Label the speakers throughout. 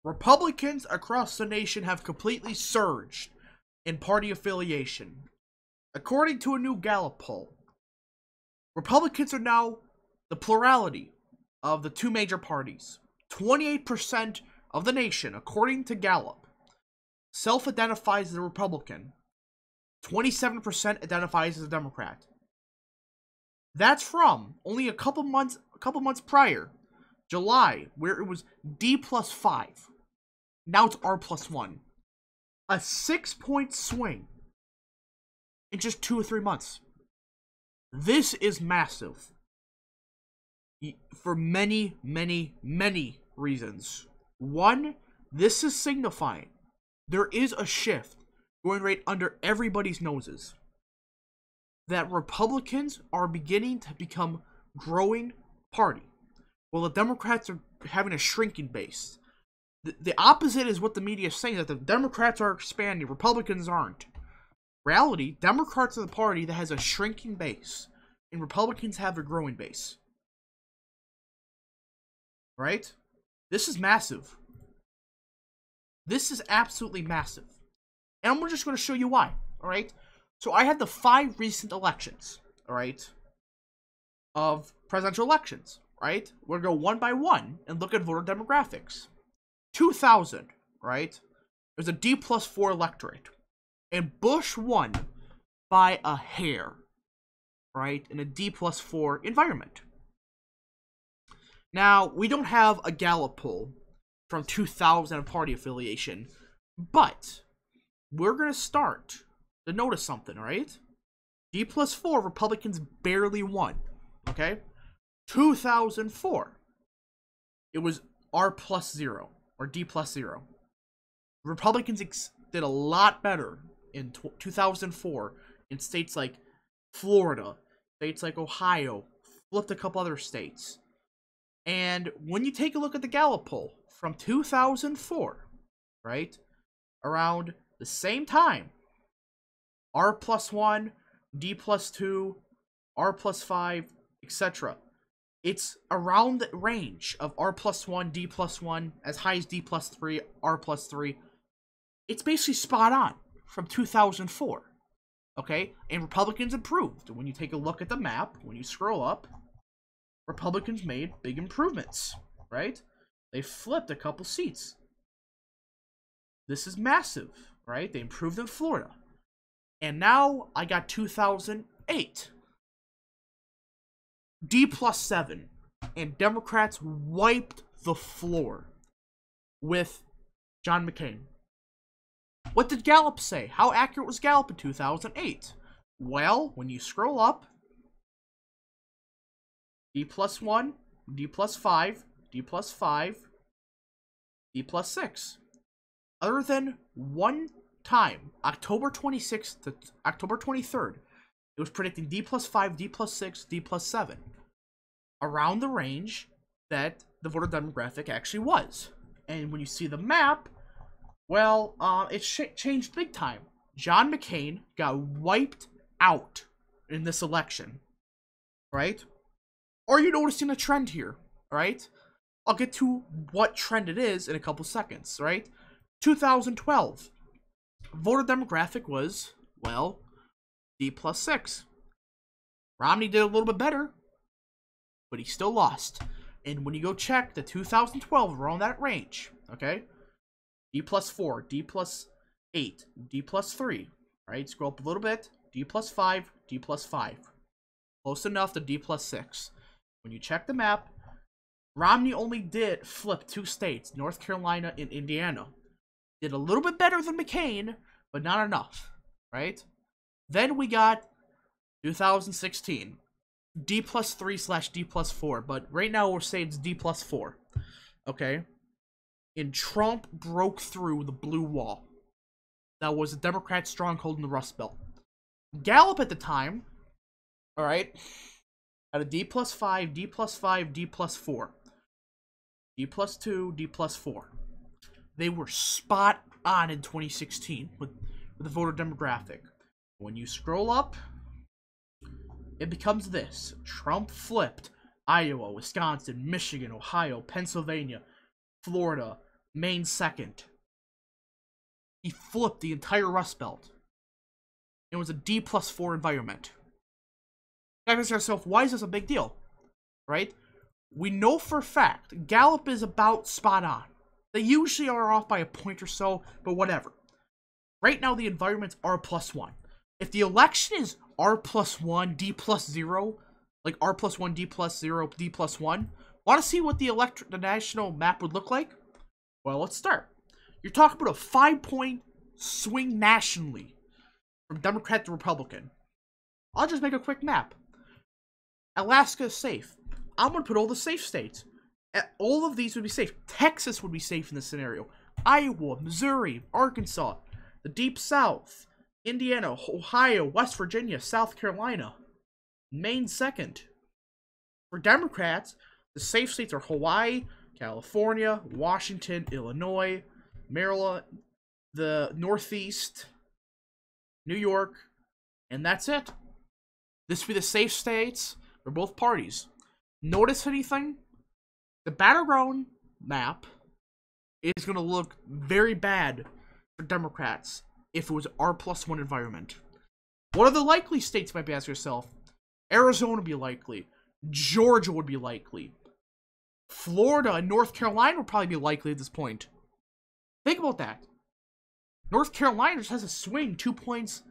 Speaker 1: Republicans across the nation have completely surged in party affiliation. According to a new Gallup poll, Republicans are now the plurality of the two major parties. 28% of the nation, according to Gallup, self-identifies as a Republican. 27% identifies as a Democrat. That's from only a couple months prior, July, where it was D+5. Now it's R+1. A 6-point swing in just 2 or 3 months. This is massive for many, many, many reasons. One, this is signifying there is a shift going right under everybody's noses. That Republicans are beginning to become growing party, while the Democrats are having a shrinking base. The opposite is what the media is saying, that the Democrats are expanding, Republicans aren't. Reality, Democrats are the party that has a shrinking base, and Republicans have a growing base. Right? This is massive. This is absolutely massive. And I'm just going to show you why, alright? So I had the 5 recent elections, alright, of presidential elections, right? We're going to go one by one and look at voter demographics. 2000, right? There's a D+4 electorate. And Bush won by a hair, right? In a D+4 environment. Now, we don't have a Gallup poll from 2000 party affiliation, but we're going to start to notice something, right? D+4, Republicans barely won, okay? 2004, it was R+0, or D+0. Republicans did a lot better in 2004 in states like Florida, states like Ohio, flipped a couple other states. And when you take a look at the Gallup poll from 2004, right, around the same time, R+1, D+2, R+5, etc. It's around the range of R+1, D+1, as high as D+3, R+3. It's basically spot on from 2004, okay? And Republicans improved. When you take a look at the map, when you scroll up, Republicans made big improvements, right? They flipped a couple seats. This is massive, right? They improved in Florida. And now I got 2008. D+7. And Democrats wiped the floor with John McCain. What did Gallup say? How accurate was Gallup in 2008? Well, when you scroll up, D+1, D+5, D+5, D+6. Other than one time, October 26th to October 23rd, it was predicting D+5, D+6, D+7. Around the range that the voter demographic actually was. And when you see the map, well, it changed big time. John McCain got wiped out in this election, right? Are you noticing a trend here, right? I'll get to what trend it is in a couple seconds, right? 2012, voter demographic was, well, D+6. Romney did a little bit better, but he still lost. And when you go check the 2012, around that range, okay? D+4, D+8, D+3, right? Scroll up a little bit, D+5, D+5. Close enough to D+6. When you check the map, Romney only did flip 2 states, North Carolina and Indiana. Did a little bit better than McCain, but not enough, right? Then we got 2016, D+3/D+4, but right now we're saying it's D+4, okay? And Trump broke through the blue wall. That was a Democrat stronghold in the Rust Belt. Gallup at the time, alright, had a D+5, D+5, D+4. D+2, D+4. They were spot on in 2016 with the voter demographic. When you scroll up, it becomes this. Trump flipped Iowa, Wisconsin, Michigan, Ohio, Pennsylvania, Florida, Maine second. He flipped the entire Rust Belt. It was a D+4 environment. Ask yourself, why is this a big deal? Right? We know for a fact Gallup is about spot on. They usually are off by a point or so, but whatever. Right now, the environment's R+1. If the election is R+1, D+0, like R+1, D+0, D+1, want to see what the national map would look like? Well, let's start. You're talking about a 5-point swing nationally from Democrat to Republican. I'll just make a quick map. Alaska is safe. I'm going to put all the safe states. All of these would be safe. Texas would be safe in this scenario. Iowa, Missouri, Arkansas, the Deep South, Indiana, Ohio, West Virginia, South Carolina. Maine second. For Democrats, the safe states are Hawaii, California, Washington, Illinois, Maryland, the Northeast, New York, and that's it. This would be the safe states for both parties. Notice anything? The battleground map is going to look very bad for Democrats if it was R+1 environment. What are the likely states, you might be asking yourself? Arizona would be likely. Georgia would be likely. Florida and North Carolina would probably be likely at this point. Think about that. North Carolina just has a swing 2 points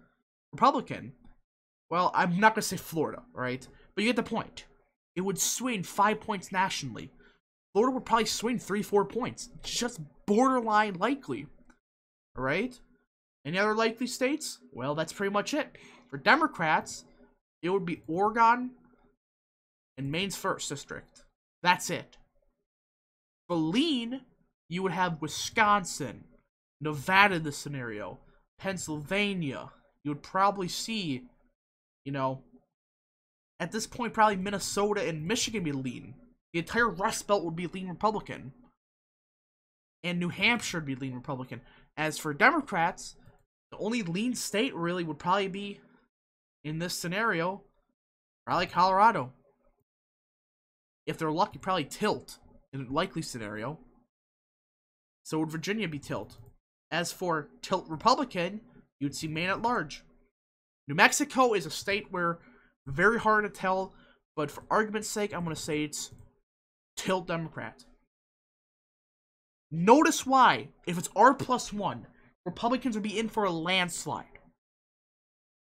Speaker 1: Republican. Well, I'm not going to say Florida, right? But you get the point. It would swing 5 points nationally. Florida would probably swing 3-4 points. Just borderline likely. Alright? Any other likely states? Well, that's pretty much it. For Democrats, it would be Oregon and Maine's 1st district. That's it. For lean, you would have Wisconsin, Nevada in this scenario, Pennsylvania. You would probably see, you know, at this point, probably Minnesota and Michigan be lean. The entire Rust Belt would be lean Republican. And New Hampshire would be lean Republican. As for Democrats, the only lean state really would probably be, in this scenario, probably Colorado. If they're lucky, probably tilt in a likely scenario. So would Virginia be tilt. As for tilt Republican, you'd see Maine at large. New Mexico is a state where very hard to tell, but for argument's sake, I'm going to say it's tilt Democrat. Notice why, if it's R+1, Republicans would be in for a landslide.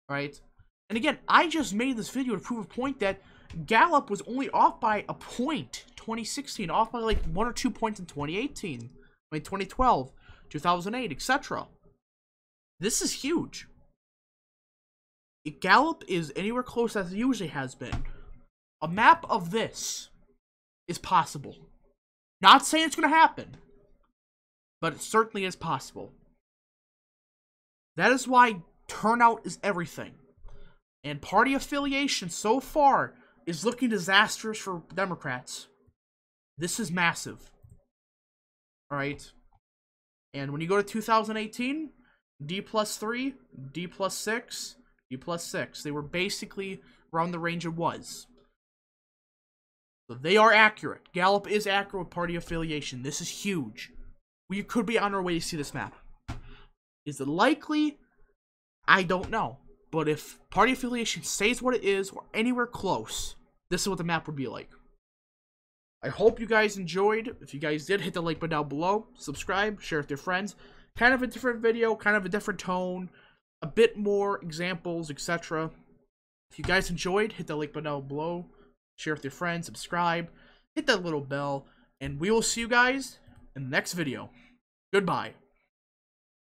Speaker 1: Right? And again, I just made this video to prove a point that Gallup was only off by a point 2016, off by like 1 or 2 points in 2018, 2012, 2008, etc. This is huge. If Gallup is anywhere close as it usually has been, a map of this is possible. Not saying it's going to happen, but it certainly is possible. That is why turnout is everything. And party affiliation so far is looking disastrous for Democrats. This is massive. Alright? And when you go to 2018, D+3, D+6, D+6. They were basically around the range it was. So they are accurate. Gallup is accurate with party affiliation. This is huge. We could be on our way to see this map. Is it likely? I don't know. But if party affiliation stays what it is, or anywhere close, this is what the map would be like. I hope you guys enjoyed. If you guys did, hit the like button down below. Subscribe, share with your friends. Kind of a different video, kind of a different tone. A bit more examples, etc. If you guys enjoyed, hit the like button down below. Share with your friends, subscribe. Hit that little bell. And we will see you guys in the next video. Goodbye.